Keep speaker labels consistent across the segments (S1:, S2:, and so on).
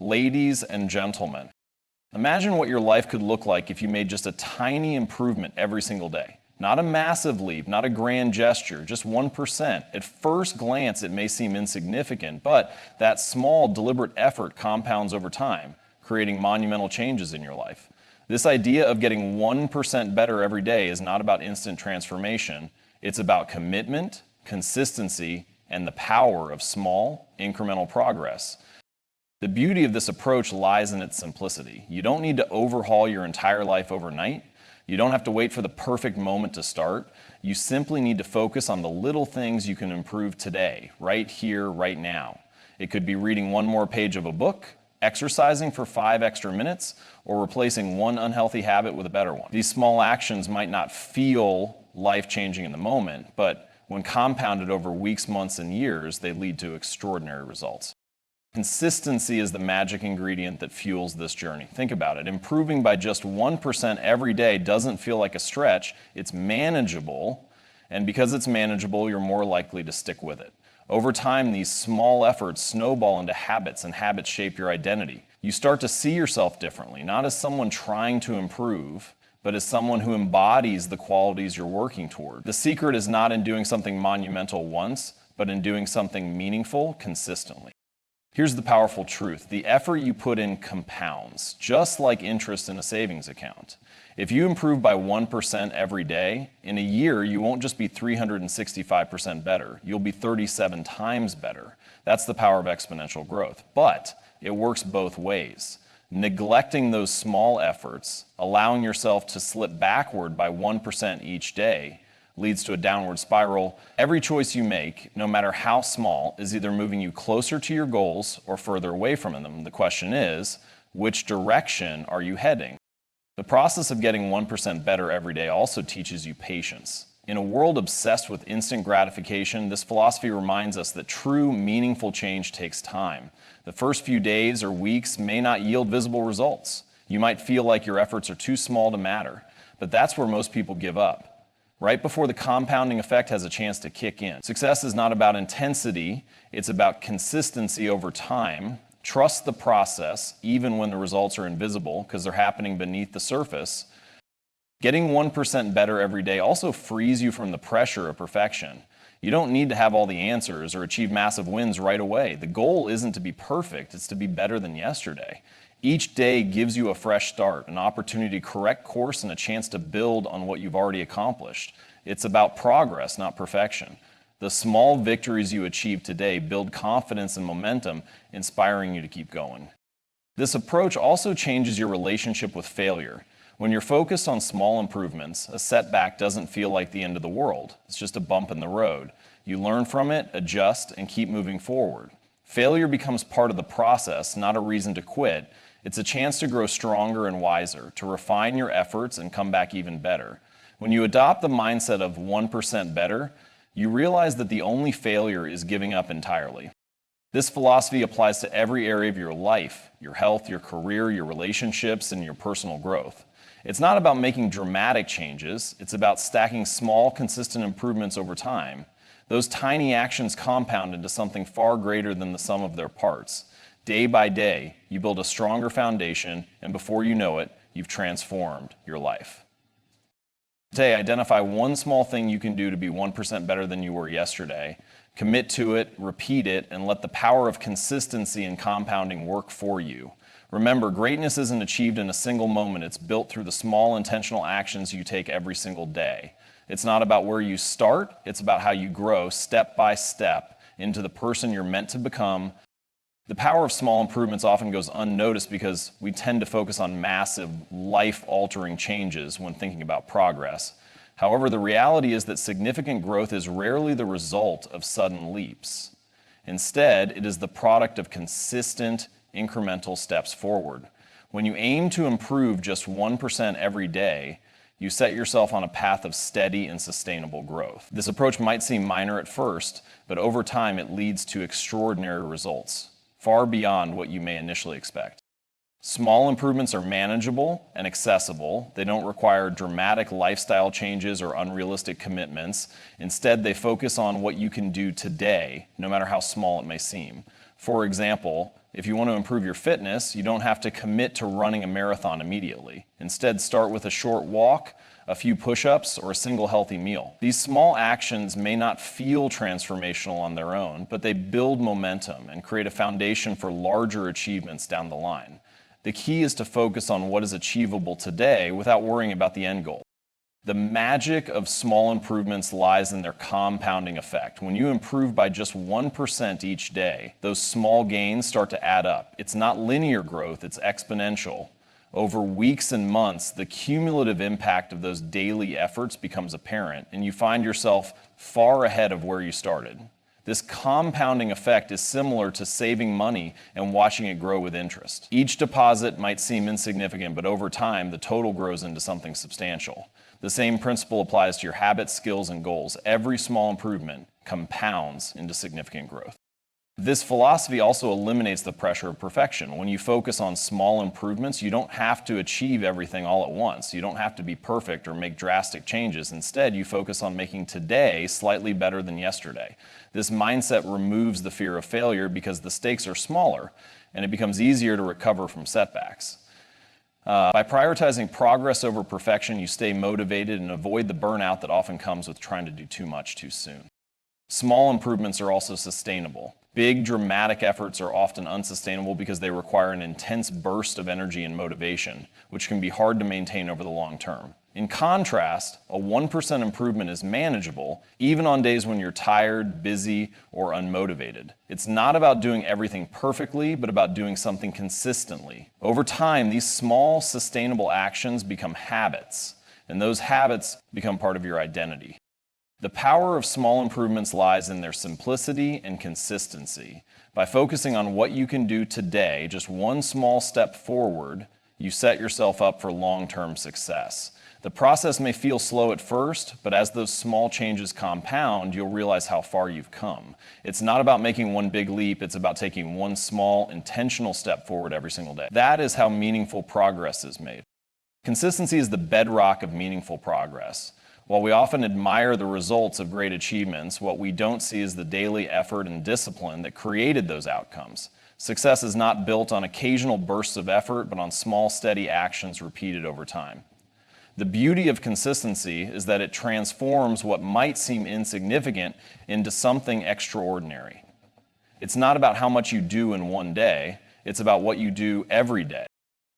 S1: Ladies and gentlemen, imagine what your life could look like if you made just a tiny improvement every single day. Not a massive leap, not a grand gesture, just 1%. At first glance, it may seem insignificant, but that small, deliberate effort compounds over time, creating monumental changes in your life. This idea of getting 1% better every day is not about instant transformation. It's about commitment, consistency, and the power of small, incremental progress. The beauty of this approach lies in its simplicity. You don't need to overhaul your entire life overnight. You don't have to wait for the perfect moment to start. You simply need to focus on the little things you can improve today, right here, right now. It could be reading one more page of a book, exercising for 5 extra minutes, or replacing one unhealthy habit with a better one. These small actions might not feel life-changing in the moment, but when compounded over weeks, months, and years, they lead to extraordinary results. Consistency is the magic ingredient that fuels this journey. Think about it. Improving by just 1% every day doesn't feel like a stretch. It's manageable, and because it's manageable, you're more likely to stick with it. Over time, these small efforts snowball into habits, and habits shape your identity. You start to see yourself differently, not as someone trying to improve, but as someone who embodies the qualities you're working toward. The secret is not in doing something monumental once, but in doing something meaningful consistently. Here's the powerful truth. The effort you put in compounds, just like interest in a savings account. If you improve by 1% every day, in a year, you won't just be 365% better. You'll be 37 times better. That's the power of exponential growth. But it works both ways. Neglecting those small efforts, allowing yourself to slip backward by 1% each day, leads to a downward spiral. Every choice you make, no matter how small, is either moving you closer to your goals or further away from them. The question is, which direction are you heading? The process of getting 1% better every day also teaches you patience. In a world obsessed with instant gratification, this philosophy reminds us that true, meaningful change takes time. The first few days or weeks may not yield visible results. You might feel like your efforts are too small to matter, but that's where most people give up. Right before the compounding effect has a chance to kick in. Success is not about intensity, it's about consistency over time. Trust the process, even when the results are invisible, because they're happening beneath the surface. Getting 1% better every day also frees you from the pressure of perfection. You don't need to have all the answers or achieve massive wins right away. The goal isn't to be perfect, it's to be better than yesterday. Each day gives you a fresh start, an opportunity to correct course, and a chance to build on what you've already accomplished. It's about progress, not perfection. The small victories you achieve today build confidence and momentum, inspiring you to keep going. This approach also changes your relationship with failure. When you're focused on small improvements, a setback doesn't feel like the end of the world. It's just a bump in the road. You learn from it, adjust, and keep moving forward. Failure becomes part of the process, not a reason to quit. It's a chance to grow stronger and wiser, to refine your efforts and come back even better. When you adopt the mindset of 1% better, you realize that the only failure is giving up entirely. This philosophy applies to every area of your life, your health, your career, your relationships, and your personal growth. It's not about making dramatic changes, it's about stacking small, consistent improvements over time. Those tiny actions compound into something far greater than the sum of their parts. Day by day, you build a stronger foundation, and before you know it, you've transformed your life. Today, identify one small thing you can do to be 1% better than you were yesterday. Commit to it, repeat it, and let the power of consistency and compounding work for you. Remember, greatness isn't achieved in a single moment. It's built through the small intentional actions you take every single day. It's not about where you start, it's about how you grow step by step into the person you're meant to become. The power of small improvements often goes unnoticed because we tend to focus on massive, life-altering changes when thinking about progress. However, the reality is that significant growth is rarely the result of sudden leaps. Instead, it is the product of consistent, incremental steps forward. When you aim to improve just 1% every day, you set yourself on a path of steady and sustainable growth. This approach might seem minor at first, but over time it leads to extraordinary results, far beyond what you may initially expect. Small improvements are manageable and accessible. They don't require dramatic lifestyle changes or unrealistic commitments. Instead, they focus on what you can do today, no matter how small it may seem. For example, If you want to improve your fitness, you don't have to commit to running a marathon immediately. Instead, start with a short walk, a few push-ups, or a single healthy meal. These small actions may not feel transformational on their own, but they build momentum and create a foundation for larger achievements down the line. The key is to focus on what is achievable today without worrying about the end goal. The magic of small improvements lies in their compounding effect. When you improve by just 1% each day, those small gains start to add up. It's not linear growth, it's exponential. Over weeks and months, the cumulative impact of those daily efforts becomes apparent, and you find yourself far ahead of where you started. This compounding effect is similar to saving money and watching it grow with interest. Each deposit might seem insignificant, but over time, the total grows into something substantial. The same principle applies to your habits, skills, and goals. Every small improvement compounds into significant growth. This philosophy also eliminates the pressure of perfection. When you focus on small improvements, you don't have to achieve everything all at once. You don't have to be perfect or make drastic changes. Instead, you focus on making today slightly better than yesterday. This mindset removes the fear of failure because the stakes are smaller, and it becomes easier to recover from setbacks. By prioritizing progress over perfection, you stay motivated and avoid the burnout that often comes with trying to do too much too soon. Small improvements are also sustainable. Big, dramatic efforts are often unsustainable because they require an intense burst of energy and motivation, which can be hard to maintain over the long term. In contrast, a 1% improvement is manageable, even on days when you're tired, busy, or unmotivated. It's not about doing everything perfectly, but about doing something consistently. Over time, these small, sustainable actions become habits, and those habits become part of your identity. The power of small improvements lies in their simplicity and consistency. By focusing on what you can do today, just one small step forward, you set yourself up for long-term success. The process may feel slow at first, but as those small changes compound, you'll realize how far you've come. It's not about making one big leap, it's about taking one small, intentional step forward every single day. That is how meaningful progress is made. Consistency is the bedrock of meaningful progress. While we often admire the results of great achievements, what we don't see is the daily effort and discipline that created those outcomes. Success is not built on occasional bursts of effort, but on small, steady actions repeated over time. The beauty of consistency is that it transforms what might seem insignificant into something extraordinary. It's not about how much you do in one day, it's about what you do every day.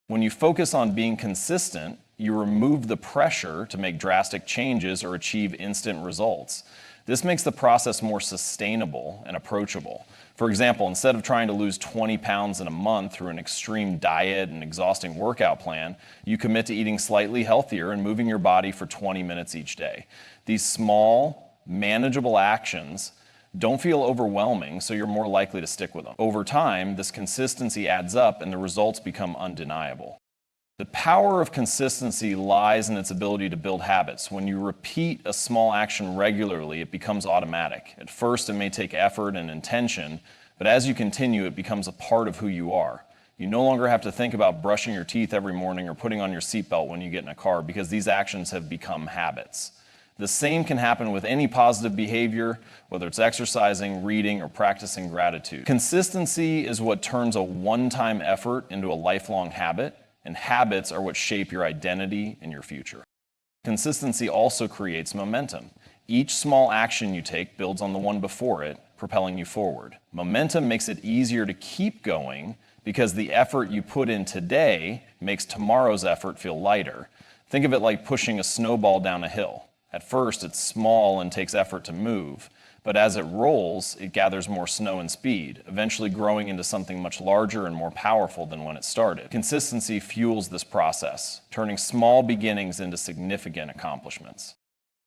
S1: When you focus on being consistent, you remove the pressure to make drastic changes or achieve instant results. This makes the process more sustainable and approachable. For example, instead of trying to lose 20 pounds in a month through an extreme diet and exhausting workout plan, you commit to eating slightly healthier and moving your body for 20 minutes each day. These small, manageable actions don't feel overwhelming, so you're more likely to stick with them. Over time, this consistency adds up and the results become undeniable. The power of consistency lies in its ability to build habits. When you repeat a small action regularly, it becomes automatic. At first, it may take effort and intention, but as you continue, it becomes a part of who you are. You no longer have to think about brushing your teeth every morning or putting on your seatbelt when you get in a car because these actions have become habits. The same can happen with any positive behavior, whether it's exercising, reading, or practicing gratitude. Consistency is what turns a one-time effort into a lifelong habit, and habits are what shape your identity and your future. Consistency also creates momentum. Each small action you take builds on the one before it, propelling you forward. Momentum makes it easier to keep going because the effort you put in today makes tomorrow's effort feel lighter. Think of it like pushing a snowball down a hill. At first, it's small and takes effort to move, but as it rolls, it gathers more snow and speed, eventually growing into something much larger and more powerful than when it started. Consistency fuels this process, turning small beginnings into significant accomplishments.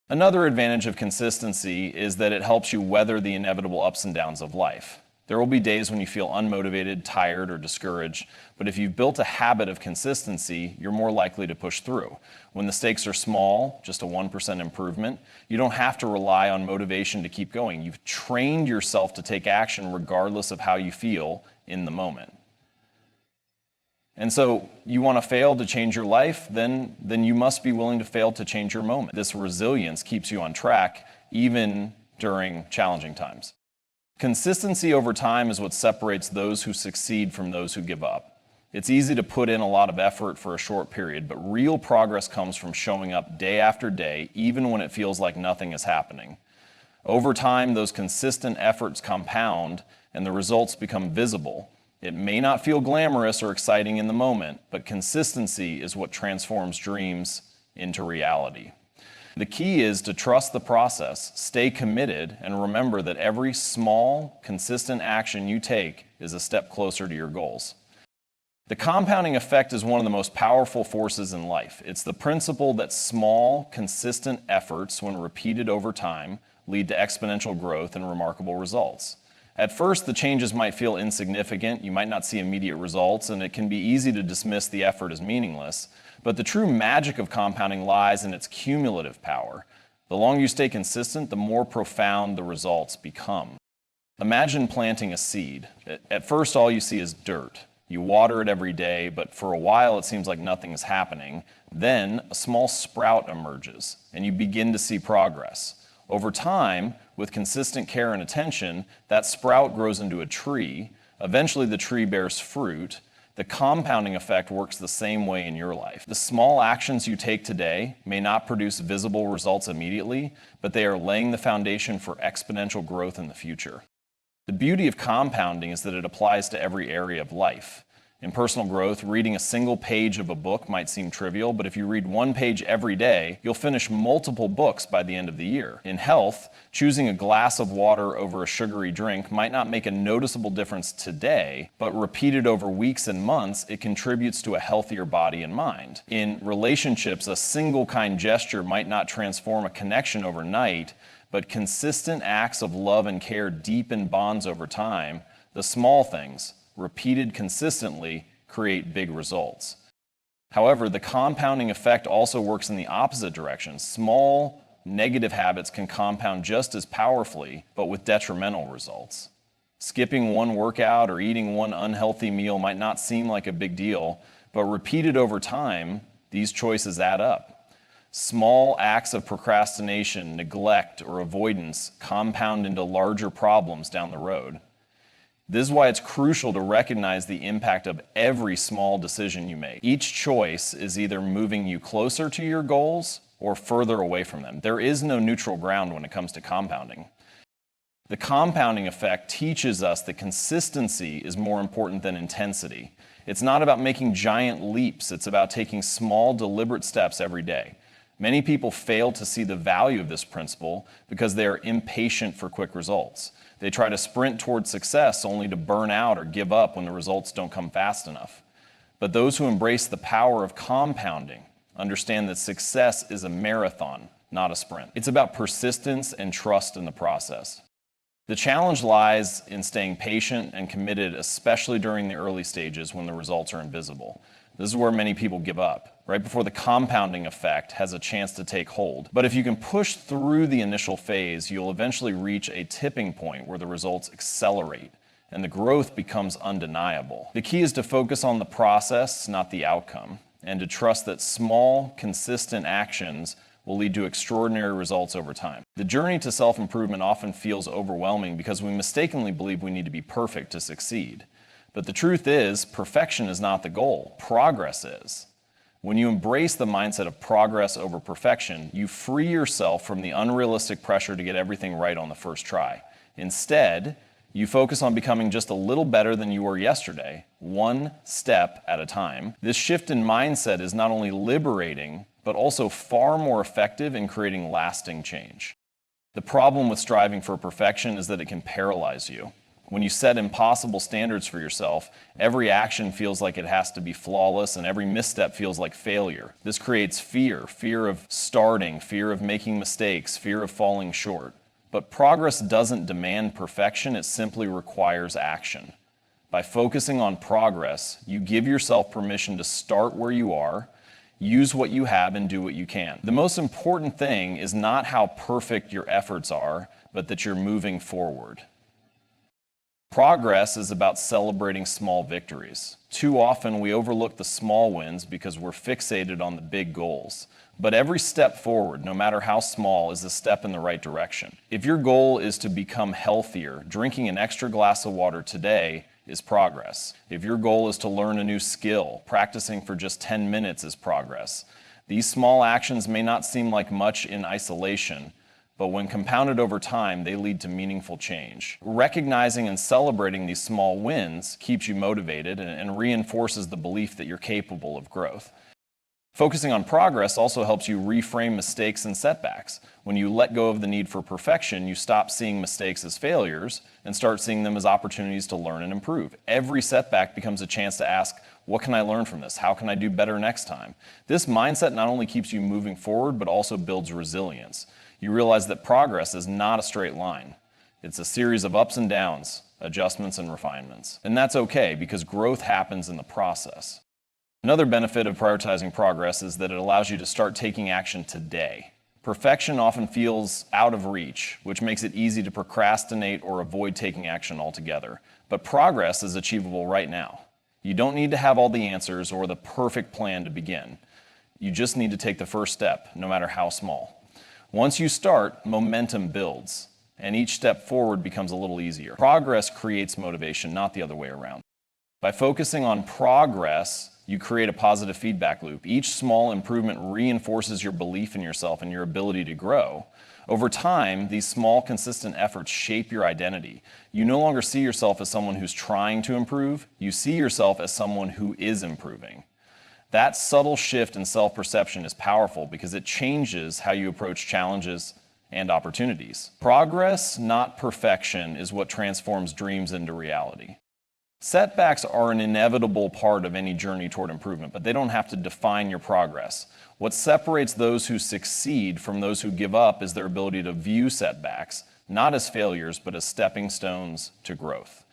S1: Another advantage of consistency is that it helps you weather the inevitable ups and downs of life. There will be days when you feel unmotivated, tired, or discouraged, but if you've built a habit of consistency, you're more likely to push through. When the stakes are small, just a 1% improvement, you don't have to rely on motivation to keep going. You've trained yourself to take action regardless of how you feel in the moment. And so you want to fail to change your life, then you must be willing to fail to change your moment. This resilience keeps you on track even during challenging times. Consistency over time is what separates those who succeed from those who give up. It's easy to put in a lot of effort for a short period, but real progress comes from showing up day after day, even when it feels like nothing is happening. Over time, those consistent efforts compound and the results become visible. It may not feel glamorous or exciting in the moment, but consistency is what transforms dreams into reality. The key is to trust the process, stay committed, and remember that every small, consistent action you take is a step closer to your goals. The compounding effect is one of the most powerful forces in life. It's the principle that small, consistent efforts, when repeated over time, lead to exponential growth and remarkable results. At first, the changes might feel insignificant, you might not see immediate results, and it can be easy to dismiss the effort as meaningless. But the true magic of compounding lies in its cumulative power. The longer you stay consistent, the more profound the results become. Imagine planting a seed. At first, all you see is dirt. You water it every day, but for a while it seems like nothing is happening. Then a small sprout emerges, and you begin to see progress. Over time, with consistent care and attention, that sprout grows into a tree. Eventually, the tree bears fruit. The compounding effect works the same way in your life. The small actions you take today may not produce visible results immediately, but they are laying the foundation for exponential growth in the future. The beauty of compounding is that it applies to every area of life. In personal growth, reading a single page of a book might seem trivial, but if you read one page every day, you'll finish multiple books by the end of the year. In health, choosing a glass of water over a sugary drink might not make a noticeable difference today, but repeated over weeks and months, it contributes to a healthier body and mind. In relationships, a single kind gesture might not transform a connection overnight, but consistent acts of love and care deepen bonds over time. The small things, repeated consistently, create big results. However, the compounding effect also works in the opposite direction. Small, negative habits can compound just as powerfully, but with detrimental results. Skipping one workout or eating one unhealthy meal might not seem like a big deal, but repeated over time, these choices add up. Small acts of procrastination, neglect, or avoidance compound into larger problems down the road. This is why it's crucial to recognize the impact of every small decision you make. Each choice is either moving you closer to your goals or further away from them. There is no neutral ground when it comes to compounding. The compounding effect teaches us that consistency is more important than intensity. It's not about making giant leaps, it's about taking small, deliberate steps every day. Many people fail to see the value of this principle because they are impatient for quick results. They try to sprint toward success only to burn out or give up when the results don't come fast enough. But those who embrace the power of compounding understand that success is a marathon, not a sprint. It's about persistence and trust in the process. The challenge lies in staying patient and committed, especially during the early stages when the results are invisible. This is where many people give up, right before the compounding effect has a chance to take hold. But if you can push through the initial phase, you'll eventually reach a tipping point where the results accelerate and the growth becomes undeniable. The key is to focus on the process, not the outcome, and to trust that small, consistent actions will lead to extraordinary results over time. The journey to self-improvement often feels overwhelming because we mistakenly believe we need to be perfect to succeed. But the truth is, perfection is not the goal. Progress is. When you embrace the mindset of progress over perfection, you free yourself from the unrealistic pressure to get everything right on the first try. Instead, you focus on becoming just a little better than you were yesterday, one step at a time. This shift in mindset is not only liberating, but also far more effective in creating lasting change. The problem with striving for perfection is that it can paralyze you. When you set impossible standards for yourself, every action feels like it has to be flawless and every misstep feels like failure. This creates fear of starting, fear of making mistakes, fear of falling short. But progress doesn't demand perfection, it simply requires action. By focusing on progress, you give yourself permission to start where you are, use what you have, and do what you can. The most important thing is not how perfect your efforts are, but that you're moving forward. Progress is about celebrating small victories. Too often we overlook the small wins because we're fixated on the big goals. But every step forward, no matter how small, is a step in the right direction. If your goal is to become healthier, drinking an extra glass of water today is progress. If your goal is to learn a new skill, practicing for just 10 minutes is progress. These small actions may not seem like much in isolation, but when compounded over time, they lead to meaningful change. Recognizing and celebrating these small wins keeps you motivated and reinforces the belief that you're capable of growth. Focusing on progress also helps you reframe mistakes and setbacks. When you let go of the need for perfection, you stop seeing mistakes as failures and start seeing them as opportunities to learn and improve. Every setback becomes a chance to ask, what can I learn from this? How can I do better next time? This mindset not only keeps you moving forward, but also builds resilience. You realize that progress is not a straight line. It's a series of ups and downs, adjustments and refinements. And that's okay, because growth happens in the process. Another benefit of prioritizing progress is that it allows you to start taking action today. Perfection often feels out of reach, which makes it easy to procrastinate or avoid taking action altogether. But progress is achievable right now. You don't need to have all the answers or the perfect plan to begin. You just need to take the first step, no matter how small. Once you start, momentum builds, and each step forward becomes a little easier. Progress creates motivation, not the other way around. By focusing on progress, you create a positive feedback loop. Each small improvement reinforces your belief in yourself and your ability to grow. Over time, these small, consistent efforts shape your identity. You no longer see yourself as someone who's trying to improve. You see yourself as someone who is improving. That subtle shift in self-perception is powerful because it changes how you approach challenges and opportunities. Progress, not perfection, is what transforms dreams into reality. Setbacks are an inevitable part of any journey toward improvement, but they don't have to define your progress. What separates those who succeed from those who give up is their ability to view setbacks, not as failures, but as stepping stones to growth.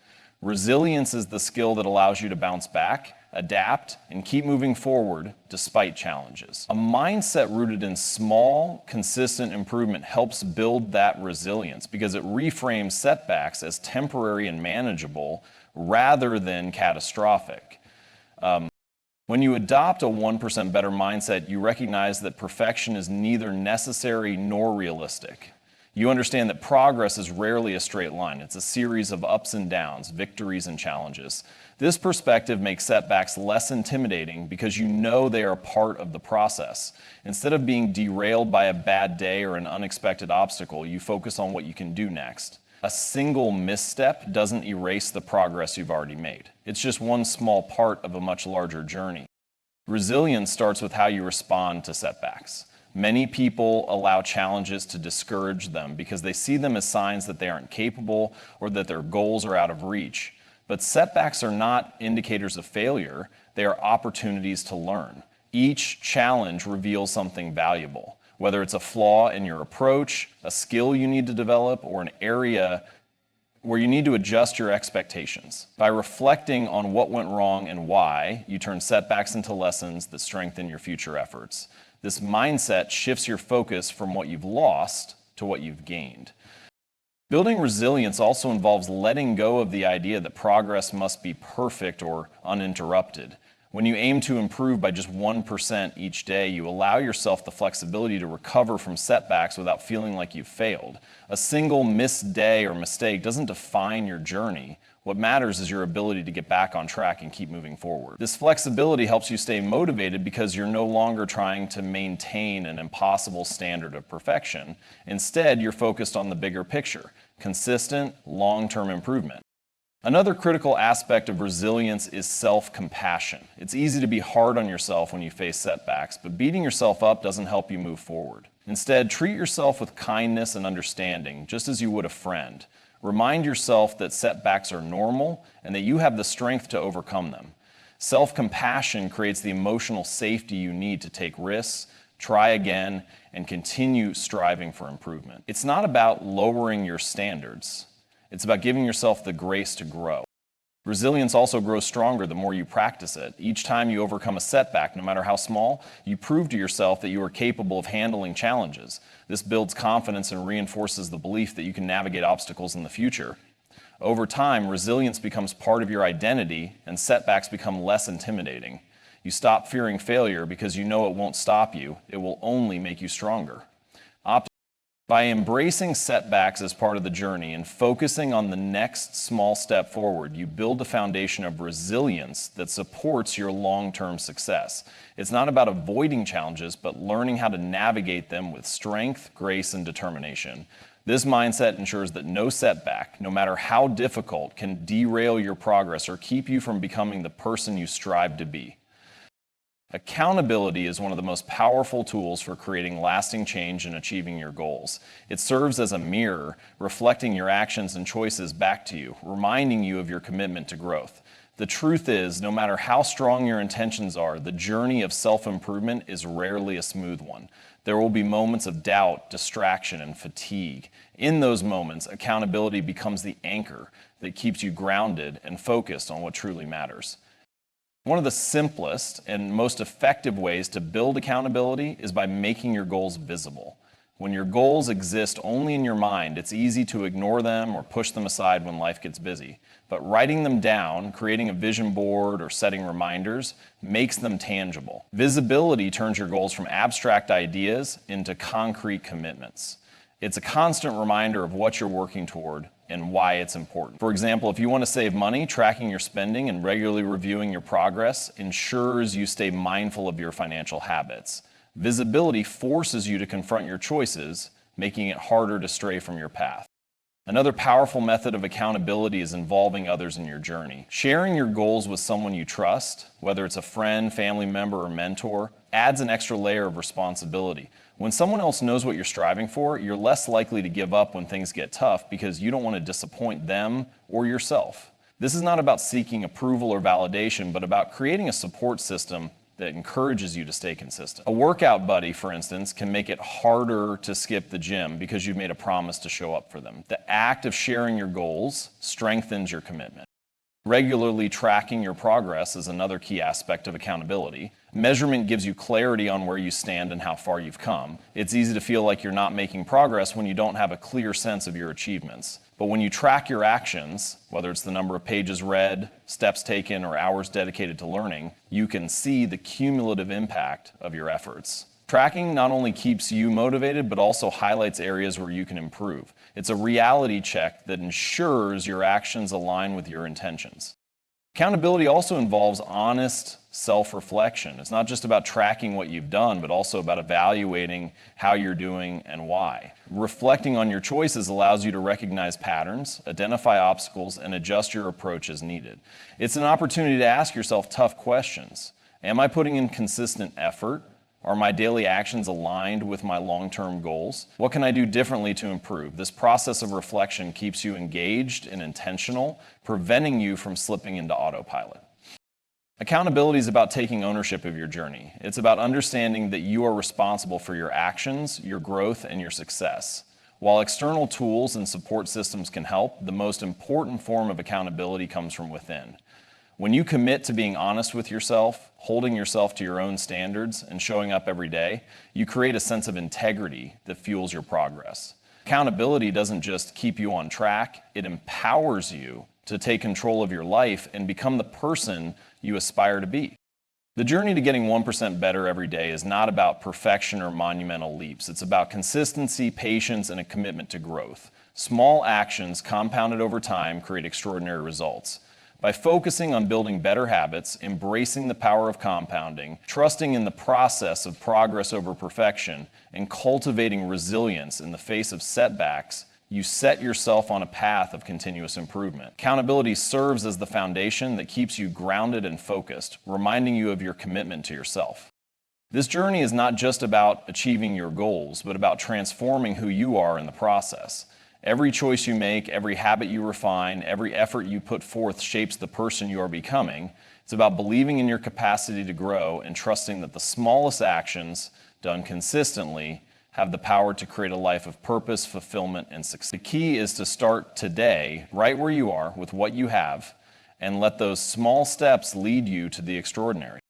S1: Resilience is the skill that allows you to bounce back, adapt, and keep moving forward despite challenges. A mindset rooted in small, consistent improvement helps build that resilience because it reframes setbacks as temporary and manageable rather than catastrophic. When you adopt a 1% better mindset, you recognize that perfection is neither necessary nor realistic. You understand that progress is rarely a straight line. It's a series of ups and downs, victories and challenges. This perspective makes setbacks less intimidating because you know they are part of the process. Instead of being derailed by a bad day or an unexpected obstacle, you focus on what you can do next. A single misstep doesn't erase the progress you've already made. It's just one small part of a much larger journey. Resilience starts with how you respond to setbacks. Many people allow challenges to discourage them because they see them as signs that they aren't capable or that their goals are out of reach. But setbacks are not indicators of failure. They are opportunities to learn. Each challenge reveals something valuable, whether it's a flaw in your approach, a skill you need to develop, or an area where you need to adjust your expectations. By reflecting on what went wrong and why, you turn setbacks into lessons that strengthen your future efforts. This mindset shifts your focus from what you've lost to what you've gained. Building resilience also involves letting go of the idea that progress must be perfect or uninterrupted. When you aim to improve by just 1% each day, you allow yourself the flexibility to recover from setbacks without feeling like you've failed. A single missed day or mistake doesn't define your journey. What matters is your ability to get back on track and keep moving forward. This flexibility helps you stay motivated because you're no longer trying to maintain an impossible standard of perfection. Instead, you're focused on the bigger picture, consistent, long-term improvement. Another critical aspect of resilience is self-compassion. It's easy to be hard on yourself when you face setbacks, but beating yourself up doesn't help you move forward. Instead, treat yourself with kindness and understanding, just as you would a friend. Remind yourself that setbacks are normal and that you have the strength to overcome them. Self-compassion creates the emotional safety you need to take risks, try again, and continue striving for improvement. It's not about lowering your standards. It's about giving yourself the grace to grow. Resilience also grows stronger the more you practice it. Each time you overcome a setback, no matter how small, you prove to yourself that you are capable of handling challenges. This builds confidence and reinforces the belief that you can navigate obstacles in the future. Over time, resilience becomes part of your identity and setbacks become less intimidating. You stop fearing failure because you know it won't stop you, it will only make you stronger. By embracing setbacks as part of the journey and focusing on the next small step forward, you build a foundation of resilience that supports your long-term success. It's not about avoiding challenges, but learning how to navigate them with strength, grace, and determination. This mindset ensures that no setback, no matter how difficult, can derail your progress or keep you from becoming the person you strive to be. Accountability is one of the most powerful tools for creating lasting change and achieving your goals. It serves as a mirror, reflecting your actions and choices back to you, reminding you of your commitment to growth. The truth is, no matter how strong your intentions are, the journey of self-improvement is rarely a smooth one. There will be moments of doubt, distraction, and fatigue. In those moments, accountability becomes the anchor that keeps you grounded and focused on what truly matters. One of the simplest and most effective ways to build accountability is by making your goals visible. When your goals exist only in your mind, it's easy to ignore them or push them aside when life gets busy. But writing them down, creating a vision board, or setting reminders makes them tangible. Visibility turns your goals from abstract ideas into concrete commitments. It's a constant reminder of what you're working toward and why it's important. For example, if you want to save money, tracking your spending and regularly reviewing your progress ensures you stay mindful of your financial habits. Visibility forces you to confront your choices, making it harder to stray from your path. Another powerful method of accountability is involving others in your journey. Sharing your goals with someone you trust, whether it's a friend, family member, or mentor, adds an extra layer of responsibility. When someone else knows what you're striving for, you're less likely to give up when things get tough because you don't want to disappoint them or yourself. This is not about seeking approval or validation, but about creating a support system that encourages you to stay consistent. A workout buddy, for instance, can make it harder to skip the gym because you've made a promise to show up for them. The act of sharing your goals strengthens your commitment. Regularly tracking your progress is another key aspect of accountability. Measurement gives you clarity on where you stand and how far you've come. It's easy to feel like you're not making progress when you don't have a clear sense of your achievements. But when you track your actions, whether it's the number of pages read, steps taken, or hours dedicated to learning, you can see the cumulative impact of your efforts. Tracking not only keeps you motivated, but also highlights areas where you can improve. It's a reality check that ensures your actions align with your intentions. Accountability also involves honest self-reflection. It's not just about tracking what you've done, but also about evaluating how you're doing and why. Reflecting on your choices allows you to recognize patterns, identify obstacles, and adjust your approach as needed. It's an opportunity to ask yourself tough questions. Am I putting in consistent effort? Are my daily actions aligned with my long-term goals? What can I do differently to improve? This process of reflection keeps you engaged and intentional, preventing you from slipping into autopilot. Accountability is about taking ownership of your journey. It's about understanding that you are responsible for your actions, your growth, and your success. While external tools and support systems can help, the most important form of accountability comes from within. When you commit to being honest with yourself, holding yourself to your own standards, and showing up every day, you create a sense of integrity that fuels your progress. Accountability doesn't just keep you on track, it empowers you to take control of your life and become the person you aspire to be. The journey to getting 1% better every day is not about perfection or monumental leaps. It's about consistency, patience, and a commitment to growth. Small actions compounded over time create extraordinary results. By focusing on building better habits, embracing the power of compounding, trusting in the process of progress over perfection, and cultivating resilience in the face of setbacks, you set yourself on a path of continuous improvement. Accountability serves as the foundation that keeps you grounded and focused, reminding you of your commitment to yourself. This journey is not just about achieving your goals, but about transforming who you are in the process. Every choice you make, every habit you refine, every effort you put forth shapes the person you are becoming. It's about believing in your capacity to grow and trusting that the smallest actions, done consistently, have the power to create a life of purpose, fulfillment, and success. The key is to start today, right where you are, with what you have, and let those small steps lead you to the extraordinary.